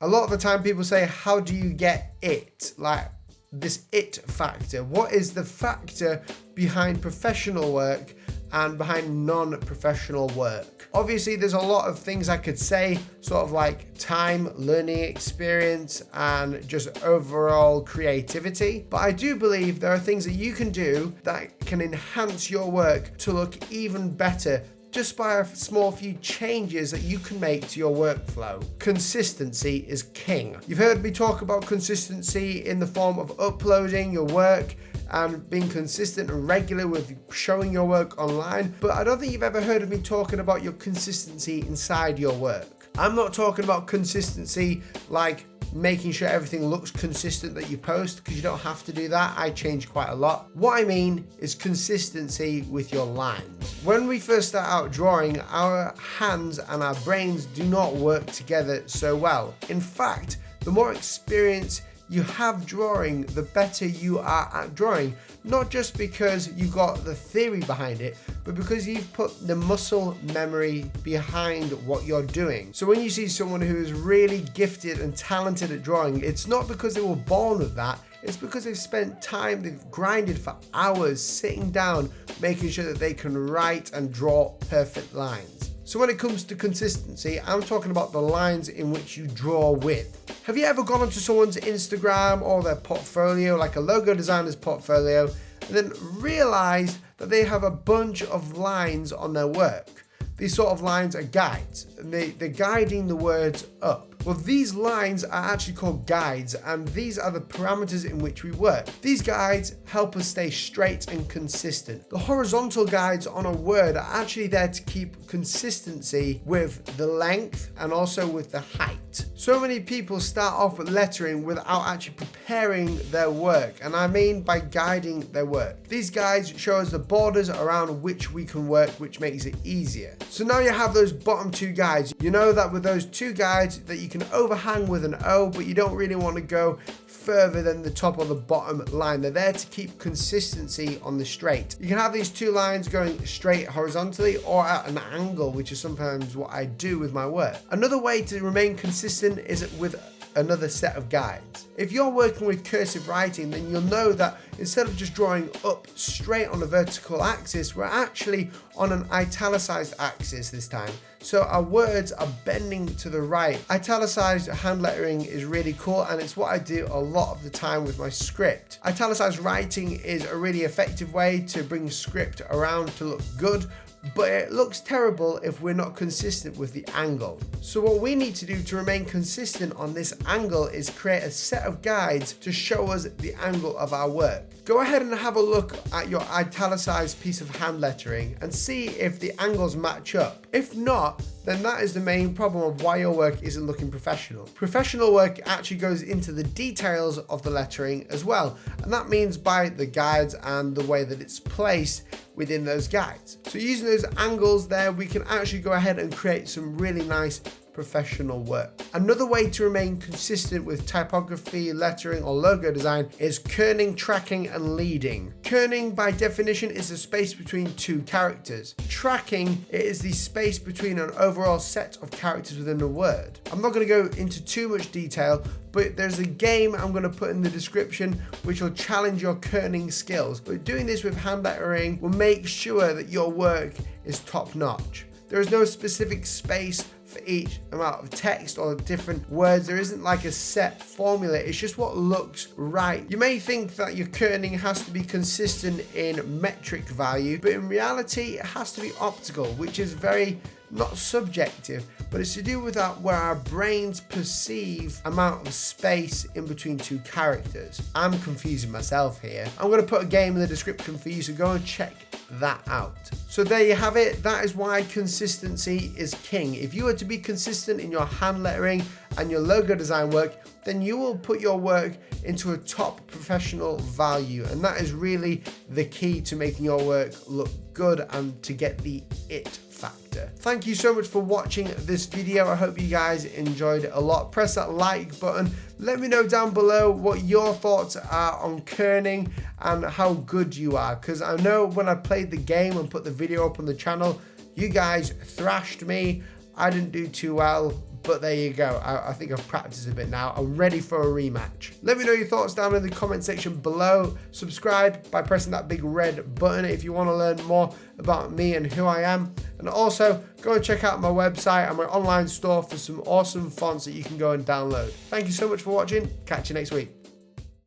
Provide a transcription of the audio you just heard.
A lot of the time people say, how do you get it? Like this it factor. What is the factor behind professional work and behind non-professional work? Obviously, there's a lot of things I could say, sort of like time, learning experience, and just overall creativity. But I do believe there are things that you can do that can enhance your work to look even better just by a small few changes that you can make to your workflow. Consistency is king. You've heard me talk about consistency in the form of uploading your work and being consistent and regular with showing your work online, but I don't think you've ever heard of me talking about your consistency inside your work. I'm not talking about consistency like making sure everything looks consistent that you post, because you don't have to do that. I change quite a lot. What I mean is consistency with your lines. When we first start out drawing, our hands and our brains do not work together so well. In fact, the more experience you have drawing, the better you are at drawing. Not just because you got the theory behind it, but because you've put the muscle memory behind what you're doing. So when you see someone who is really gifted and talented at drawing, it's not because they were born with that, it's because they've spent time, they've grinded for hours sitting down, making sure that they can write and draw perfect lines. So when it comes to consistency, I'm talking about the lines in which you draw with. Have you ever gone onto someone's Instagram or their portfolio, like a logo designer's portfolio, and then realized that they have a bunch of lines on their work? These sort of lines are guides, and they're guiding the words up. Well, these lines are actually called guides, and these are the parameters in which we work. These guides help us stay straight and consistent. The horizontal guides on a word are actually there to keep consistency with the length and also with the height. So many people start off with lettering without actually preparing their work, and I mean by guiding their work. These guides show us the borders around which we can work, which makes it easier. So now you have those bottom two guides. You know that with those two guides that you can overhang with an O, but you don't really want to go further than the top or the bottom line. They're there to keep consistency on the straight. You can have these two lines going straight horizontally or at an angle, which is sometimes what I do with my work. Another way to remain consistent is with another set of guides. If you're working with cursive writing, then you'll know that instead of just drawing up straight on a vertical axis, we're actually on an italicized axis this time. So our words are bending to the right. Italicized hand lettering is really cool, and it's what I do a lot of the time with my script. Italicized writing is a really effective way to bring script around to look good, but it looks terrible if we're not consistent with the angle. So what we need to do to remain consistent on this angle is create a set of guides to show us the angle of our work. Go ahead and have a look at your italicized piece of hand lettering and see if the angles match up. If not, then that is the main problem of why your work isn't looking professional. Professional work actually goes into the details of the lettering as well, and that means by the guides and the way that it's placed within those guides. So using those angles there, we can actually go ahead and create some really nice professional work. Another way to remain consistent with typography, lettering, or logo design is kerning, tracking, and leading. Kerning, by definition, is the space between two characters. Tracking is the space between an overall set of characters within a word. I'm not going to go into too much detail, but there's a game I'm going to put in the description which will challenge your kerning skills. But doing this with hand lettering will make sure that your work is top notch. There is no specific space for each amount of text or different words. There isn't like a set formula, it's just what looks right. You may think that your kerning has to be consistent in metric value, but in reality it has to be optical, which is very not subjective, but it's to do with that where our brains perceive amount of space in between two characters. I'm confusing myself here. I'm going to put a game in the description for you, so go and check that out. So there you have it. That is why consistency is king. If you are to be consistent in your hand lettering and your logo design work, then you will put your work into a top professional value, and that is really the key to making your work look good and to get the it factor. Thank you so much for watching this video. I hope you guys enjoyed it a lot. Press that like button. Let me know down below what your thoughts are on kerning and how good you are, because I know when I played the game and put the video up on the channel, you guys thrashed me. I didn't do too well, But there you go. I think I've practiced a bit now. I'm ready for a rematch. Let me know your thoughts down in the comment section below. Subscribe by pressing that big red button if you want to learn more about me and who I am. And also, go and check out my website and my online store for some awesome fonts that you can go and download. Thank you so much for watching. Catch you next week.